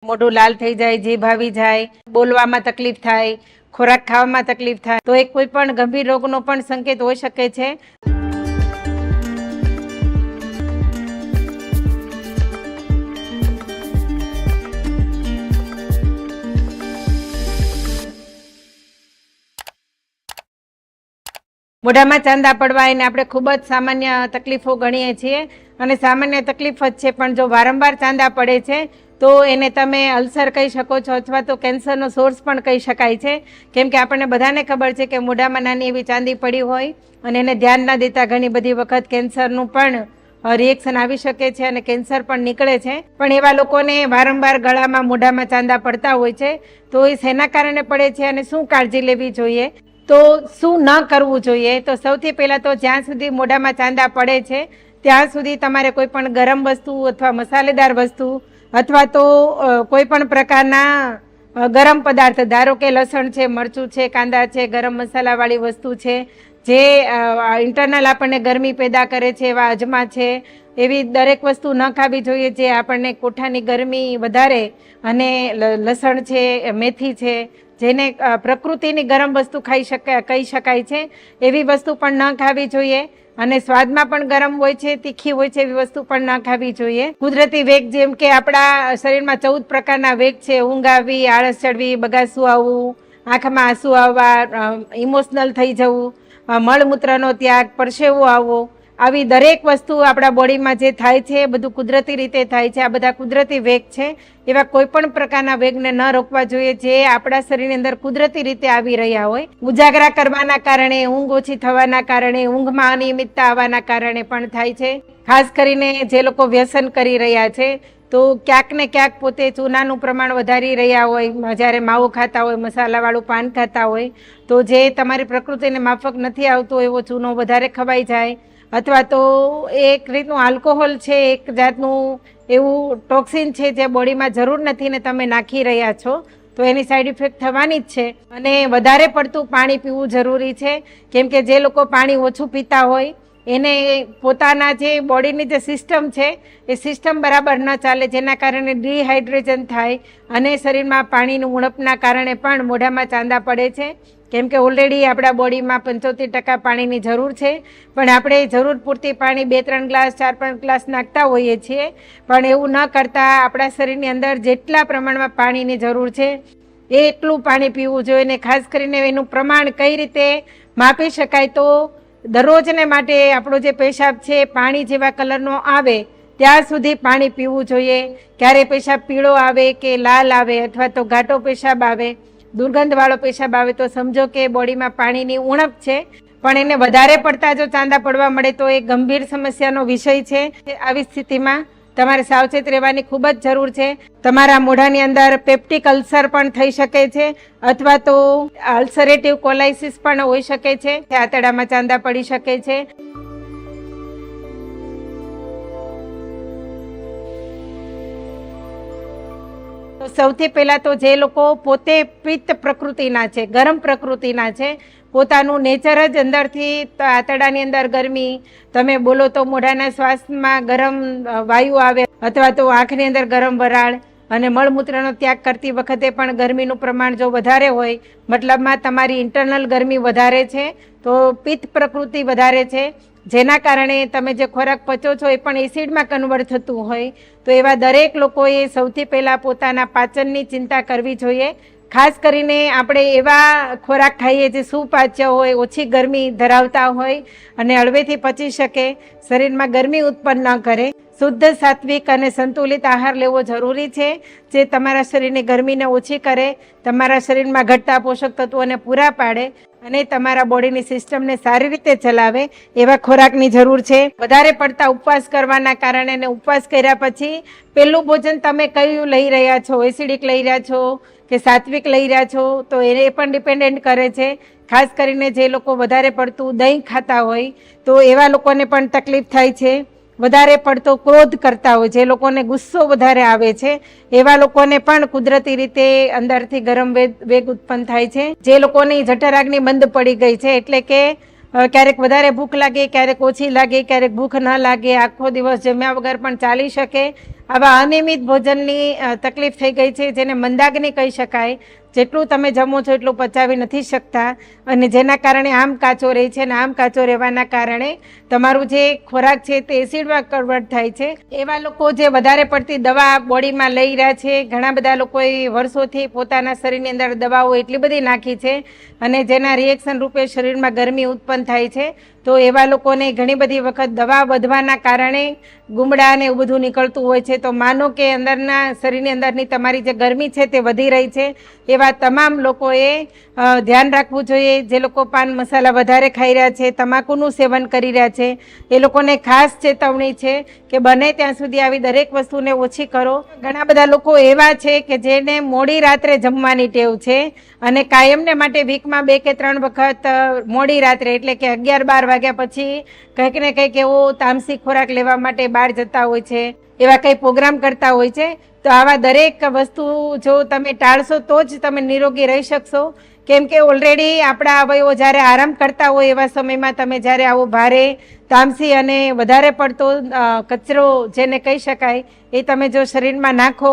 મોઢું લાલ થઈ જાય, જીભ આવી જાય, બોલવામાં તકલીફ થાય, ખોરાક ખાવામાં તકલીફ થાય, તો એ કોઈ પણ ગંભીર રોગનો પણ સંકેત હોઈ શકે છે. મોઢામાં ચાંદા પડવા એને આપણે ખૂબ જ સામાન્ય તકલીફો ગણીએ છીએ અને સામાન્ય તકલીફ જ છે, પણ જો વારંવાર ચાંદા પડે છે તો એને તમે અલ્સર કહી શકો છો અથવા તો કેન્સરનો સોર્સ પણ કહી શકાય છે. કેમ કે આપણને બધાને ખબર છે કે મોઢામાં નાની એવી ચાંદી પડી હોય અને એને ધ્યાન ના દેતા ઘણી બધી વખત કેન્સરનું પણ રિએક્શન આવી શકે છે અને કેન્સર પણ નીકળે છે. પણ એવા લોકોને વારંવાર ગળામાં મોઢામાં ચાંદા પડતા હોય છે, તો એ શેના કારણે પડે છે અને શું કાળજી લેવી જોઈએ, તો શું ન કરવું જોઈએ? તો સૌથી પહેલાં તો જ્યાં સુધી મોઢામાં ચાંદા પડે છે ત્યાં સુધી તમારે કોઈ પણ ગરમ વસ્તુ અથવા મસાલેદાર વસ્તુ અથવા તો કોઈ પણ પ્રકારના ગરમ પદાર્થ, ધારો કે લસણ છે, મરચું છે, કાંદા છે, ગરમ મસાલાવાળી વસ્તુ છે, જે ઇન્ટરનલ આપણને ગરમી પેદા કરે છે, એવા અજમા છે, એવી દરેક વસ્તુ ન ખાવી જોઈએ જે આપણને કોઠાની ગરમી વધારે. અને લસણ છે, મેથી છે, જેને પ્રકૃતિની ગરમ વસ્તુ કહી શકાય છે, એવી વસ્તુ પણ ન ખાવી જોઈએ. અને સ્વાદમાં પણ ગરમ હોય છે, તીખી હોય છે, એવી વસ્તુ પણ ન ખાવી જોઈએ. કુદરતી વેગ, જેમ કે આપણા શરીરમાં 14 પ્રકારના વેગ છે, ઊંઘ આવવી, આળસ ચડવી, બગાસું આવવું, આંખમાં આંસુ આવવા, ઇમોશનલ થઈ જવું, મળમૂત્રનો ત્યાગ, પરસેવો આવવો, આવી દરેક વસ્તુ આપણા બોડીમાં જે થાય છે એ બધું કુદરતી રીતે થાય છે. આ બધા કુદરતી વેગ છે. એવા કોઈ પણ પ્રકારના વેગને ન રોકવા જોઈએ જે આપણા શરીરની અંદર કુદરતી રીતે આવી રહ્યા હોય. ઉજાગરા કરવાના કારણે, ઊંઘ ઓછી થવાના કારણે, ઊંઘમાં અનિયમિતતા આવવાના કારણે પણ થાય છે. ખાસ કરીને જે લોકો વ્યસન કરી રહ્યા છે તો ક્યાંક ને ક્યાંક પોતે ચૂનાનું પ્રમાણ વધારી રહ્યા હોય, જ્યારે માવો ખાતા હોય, મસાલાવાળું પાન ખાતા હોય, તો જે તમારી પ્રકૃતિને માફક નથી આવતો એવો ચૂનો વધારે ખવાઈ જાય. અથવા તો એક રીતનું આલ્કોહોલ છે, એક જાતનું એવું ટોક્સિન છે જે બોડીમાં જરૂર નથી ને તમે નાખી રહ્યા છો, તો એની સાઈડ ઇફેક્ટ થવાની જ છે. અને વધારે પડતું પાણી પીવું જરૂરી છે, કેમ કે જે લોકો પાણી ઓછું પીતા હોય એને પોતાના જે બોડીની જે સિસ્ટમ છે એ સિસ્ટમ બરાબર ન ચાલે, જેના કારણે ડિહાઇડ્રેશન થાય અને શરીરમાં પાણીની ઉણપના કારણે પણ મોઢામાં ચાંદા પડે છે. કેમ કે ઓલરેડી આપણા બોડીમાં 75% પાણીની જરૂર છે, પણ આપણે જરૂર પૂરતી પાણી 2-3 ગ્લાસ, 4-5 ગ્લાસ નાખતા હોઈએ છીએ, પણ એવું ન કરતાં આપણા શરીરની અંદર જેટલા પ્રમાણમાં પાણીની જરૂર છે એ એટલું પાણી પીવું જોઈએ. ને ખાસ કરીને એનું પ્રમાણ કઈ રીતે માપી શકાય, તો દરરોજને માટે આપણો જે પેશાબ છે પાણી જેવા કલરનો આવે ત્યાં સુધી પાણી પીવું જોઈએ. ક્યારે પેશાબ પીળો આવે કે લાલ આવે અથવા તો ઘાટો પેશાબ આવે, દુર્ગંધવાળો પેશાબ આવે, તો સમજો કે બોડીમાં પાણીની ઉણપ છે. પણ એને વધારે પડતા જો ચાંદા પડવા મળે તો એ ગંભીર સમસ્યાનો વિષય છે. આવી સ્થિતિમાં તમારે સાવચેત રહેવાની ખૂબ જ જરૂર છે. તમારા મોઢાની અંદર પેપ્ટિક અલ્સર પણ થઈ શકે છે અથવા તો અલ્સરેટિવ કોલાઇસિસ પણ હોઈ શકે છે. આંતરડામાં ચાંદા પડી શકે છે. તો સૌથી પહેલાં તો જે લોકો પોતે પિત્ત પ્રકૃતિના છે, ગરમ પ્રકૃતિના છે, પોતાનું નેચર જ અંદરથી આંતરડાની અંદર ગરમી, તમે બોલો તો મોઢાના શ્વાસમાં ગરમ વાયુ આવે અથવા તો આંખની અંદર ગરમ વરાળ, અને મળમૂત્રનો ત્યાગ કરતી વખતે પણ ગરમીનું પ્રમાણ જો વધારે હોય, મતલબમાં તમારી ઇન્ટરનલ ગરમી વધારે છે, તો પિત્ત પ્રકૃતિ વધારે છે, જેના કારણે તમે જે ખોરાક પચો છો એ પણ એસિડમાં કન્વર્ટ થતું હોય. તો એવા દરેક લોકોએ સૌથી પહેલાં પોતાના પાચનની ચિંતા કરવી જોઈએ. ખાસ કરીને આપણે એવા ખોરાક ખાઈએ જે સુપાચ્ય હોય, ઓછી ગરમી ધરાવતા હોય અને હળવેથી પચી શકે, શરીરમાં ગરમી ઉત્પન્ન ન કરે. શુદ્ધ, સાત્વિક અને સંતુલિત આહાર લેવો જરૂરી છે, જે તમારા શરીરની ગરમીને ઓછી કરે, તમારા શરીરમાં ઘટતા પોષક તત્વોને પૂરા પાડે અને તમારા બોડીની સિસ્ટમને સારી રીતે ચલાવે એવા ખોરાકની જરૂર છે. વધારે પડતા ઉપવાસ કરવાના કારણે અને ઉપવાસ કર્યા પછી પહેલું ભોજન તમે કયું લઈ રહ્યા છો, એસિડિક લઈ રહ્યા છો કે સાત્વિક લઈ રહ્યા છો, તો એ પણ ડિપેન્ડન્ટ કરે છે. ખાસ કરીને જે લોકો વધારે પડતું દહીં ખાતા હોય તો એવા લોકોને પણ તકલીફ થાય છે. વધારે પડતો ક્રોધ કરતા હોય, જે લોકોને ગુસ્સો વધારે આવે છે, એવા લોકોને પણ કુદરતી રીતે અંદરથી ગરમ વેગ ઉત્પન્ન થાય છે. જે લોકોની જઠરાગ્નિ બંધ પડી ગઈ છે, એટલે કે ક્યારેક વધારે ભૂખ લાગે, ક્યારેક ઓછી લાગે, ક્યારેક ભૂખ ન લાગે, આખો દિવસ જમ્યા વગર પણ ચાલી શકે, આવા અનિયમિત ભોજનની તકલીફ થઈ ગઈ છે, જેને મંદાગ્નિ કહી શકાય. જેટલું તમે જમો છો એટલું પચાવી નથી શકતા અને જેના કારણે આમ કાચો રહે છે અને આમ કાચો રહેવાના કારણે તમારું જે ખોરાક છે તે એસિડમાં કન્વર્ટ થાય છે. એવા લોકો જે વધારે પડતી દવા બોડીમાં લઈ રહ્યા છે, ઘણા બધા લોકોએ વર્ષોથી પોતાના શરીરની અંદર દવાઓ એટલી બધી નાખી છે અને જેના રિએક્શન રૂપે શરીરમાં ગરમી ઉત્પન્ન થાય છે. તો એવા લોકોને ઘણી બધી વખત દવા વધવાના કારણે ગુમડા ને એવું બધું નીકળતું હોય છે. તો માનો કે અંદરના શરીરની અંદરની તમારી જે ગરમી છે તે વધી રહી છે. એવા તમામ લોકોએ ધ્યાન રાખવું જોઈએ. જે લોકો પાન મસાલા વધારે ખાઈ રહ્યા છે, તમાકુનું સેવન કરી રહ્યા છે, એ લોકોને ખાસ ચેતવણી છે કે બને ત્યાં સુધી આવી દરેક વસ્તુને ઓછી કરો. ઘણા બધા લોકો એવા છે કે જેને મોડી રાત્રે જમવાની ટેવ છે અને કાયમને માટે વીકમાં 2 કે 3 વખત મોડી રાત્રે એટલે કે 11-12 વાગ્યા પછી કંઈક ને કંઈક એવો તામસી ખોરાક લેવા માટે બહાર જતા હોય છે, એવા કંઈ પ્રોગ્રામ કરતા હોય છે. તો આવા દરેક વસ્તુ જો તમે ટાળશો તો જ તમે નિરોગી રહી શકશો. કેમ કે ઓલરેડી આપણા અવયવો જ્યારે આરામ કરતા હોય એવા સમયમાં તમે જ્યારે આવો ભારે તામસી અને વધારે પડતો કચરો જેને કહી શકાય એ તમે જો શરીરમાં નાખો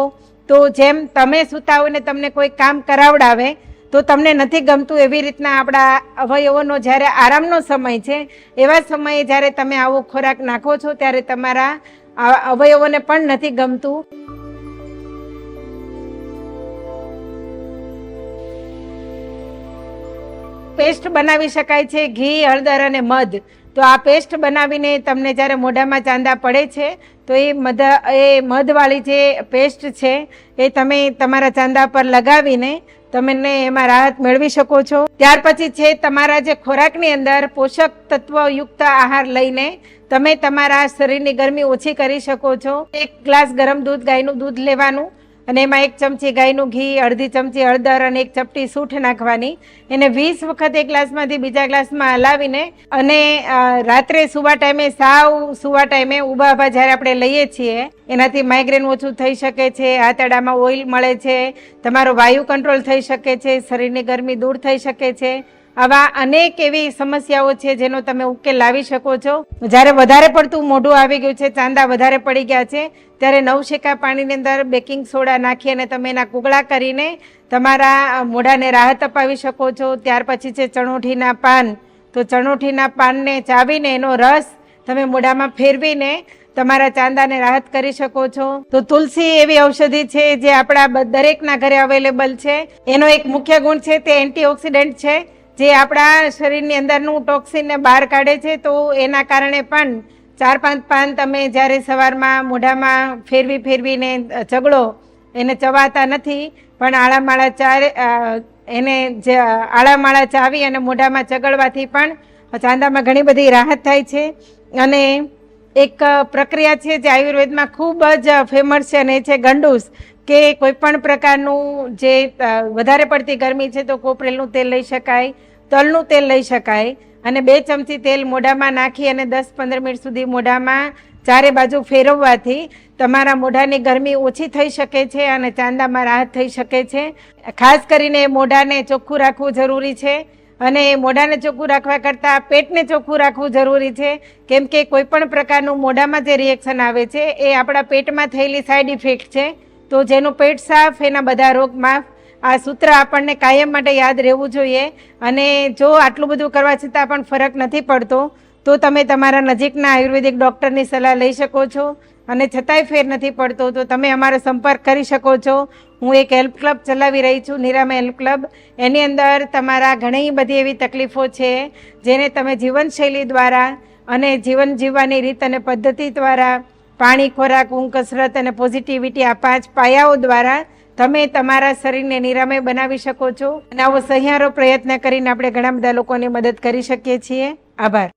તો જેમ તમે સૂતા હોય ને તમને કોઈ કામ કરાવડાવે તો તમને નથી ગમતું, એવી રીતના આપણા અવયવોનો જ્યારે આરામનો સમય છે એવા સમયે જ્યારે તમે આવો ખોરાક નાખો છો ત્યારે તમારા અવયવોને પણ નથી ગમતું. પેસ્ટ બનાવી શકાય છે ઘી, હળદર અને મધ. તો આ પેસ્ટ બનાવીને તમને જ્યારે મોઢામાં ચાંદા પડે છે તો એ મધવાળી જે પેસ્ટ છે એ તમે તમારા ચાંદા પર લગાવીને તમને એમાં રાહત મેળવી શકો છો. ત્યાર પછી છે તમારા જે ખોરાકની અંદર પોષક તત્વયુક્ત આહાર લઈને તમે તમારા શરીરની ગરમી ઓછી કરી શકો છો. 1 ગ્લાસ ગરમ દૂધ, ગાયનું દૂધ લેવાનું અને એમાં 1 ચમચી ગાયનું ઘી, અડધી ચમચી હળદર અને 1 ચપટી સૂંઠ નાખવાની. એને 20 વખત એક ગ્લાસમાંથી બીજા ગ્લાસમાં હલાવીને અને રાત્રે સુવા ટાઈમે સુવા ટાઈમે ઊભા ઊભા જ્યારે આપણે લઈએ છીએ એનાથી માઇગ્રેન ઓછું થઈ શકે છે, આંતરડામાં ઓઇલ મળે છે, તમારો વાયુ કંટ્રોલ થઈ શકે છે, શરીરની ગરમી દૂર થઈ શકે છે. આવા અનેક એવી સમસ્યાઓ છે જેનો તમે ઉકેલ લાવી શકો છો. જ્યારે વધારે પડતું મોઢું આવી ગયું છે, ચાંદા વધારે પડી ગયા છે, ત્યારે નવશેકા પાણીની અંદર બેકિંગ સોડા નાખી અને તમે એના કુગળા કરીને તમારા મોઢાને રાહત અપાવી શકો છો. ત્યાર પછી છે ચણોઠીના પાન. તો ચણોઠીના પાનને ચાવીને એનો રસ તમે મોઢામાં ફેરવીને તમારા ચાંદાને રાહત કરી શકો છો. તો તુલસી એવી ઔષધિ છે જે આપણા દરેકના ઘરે અવેલેબલ છે. એનો એક મુખ્ય ગુણ છે તે એન્ટીઓક્સિડન્ટ છે જે આપણા શરીરની અંદરનું ટોક્સિનને બહાર કાઢે છે. તો એના કારણે પણ 4-5 પાન તમે જ્યારે સવારમાં મોઢામાં ફેરવીને ચગડો, એને ચવાતા નથી પણ આળામાળા ચાવી અને મોઢામાં ચગડવાથી પણ ચાંદામાં ઘણી બધી રાહત થાય છે. અને એક પ્રક્રિયા છે જે આયુર્વેદમાં ખૂબ જ ફેમસ છે અને એ છે ગંડૂસ. કે કોઈ પણ પ્રકારનું જે વધારે પડતી ગરમી છે તો કોપરેલનું તેલ લઈ શકાય, તલનું તેલ લઈ શકાય અને 2 ચમચી તેલ મોઢામાં નાખી અને 10-15 મિનિટ સુધી મોઢામાં ચારે બાજુ ફેરવવાથી તમારા મોઢાની ગરમી ઓછી થઈ શકે છે અને ચાંદામાં રાહત થઈ શકે છે. ખાસ કરીને મોઢાને ચોખ્ખું રાખવું જરૂરી છે અને મોઢાને ચોખ્ખું રાખવા કરતાં પેટને ચોખ્ખું રાખવું જરૂરી છે. કેમ કે કોઈ પણ પ્રકારનું મોઢામાં જે રિએક્શન આવે છે એ આપણા પેટમાં થયેલી સાઈડ ઇફેક્ટ છે. તો જેનું પેટ સાફ એના બધા રોગ માફ. આ સૂત્ર આપણને કાયમ માટે યાદ રહેવું જોઈએ. અને જો આટલું બધું કરવા છતાં પણ ફરક નથી પડતો તો તમે તમારા નજીકના આયુર્વેદિક ડૉક્ટરની સલાહ લઈ શકો છો અને છતાંય ફેર નથી પડતો તો તમે અમારો સંપર્ક કરી શકો છો. હું એક હેલ્પ ક્લબ ચલાવી રહી છું, નિરામય હેલ્પ ક્લબ. એની અંદર તમારા ઘણી બધી એવી તકલીફો છે જેને તમે જીવનશૈલી દ્વારા અને જીવન જીવવાની રીત અને પદ્ધતિ દ્વારા, પાણી, ખોરાક, ઊંઘ, કસરત અને પોઝિટિવિટી, આ 5 પાયાઓ દ્વારા તમે તમારા શરીરને નિરામય બનાવી શકો છો. અને આવો સહિયારો પ્રયત્ન કરીને આપણે ઘણા બધા લોકોની મદદ કરી શકીએ છીએ. આભાર.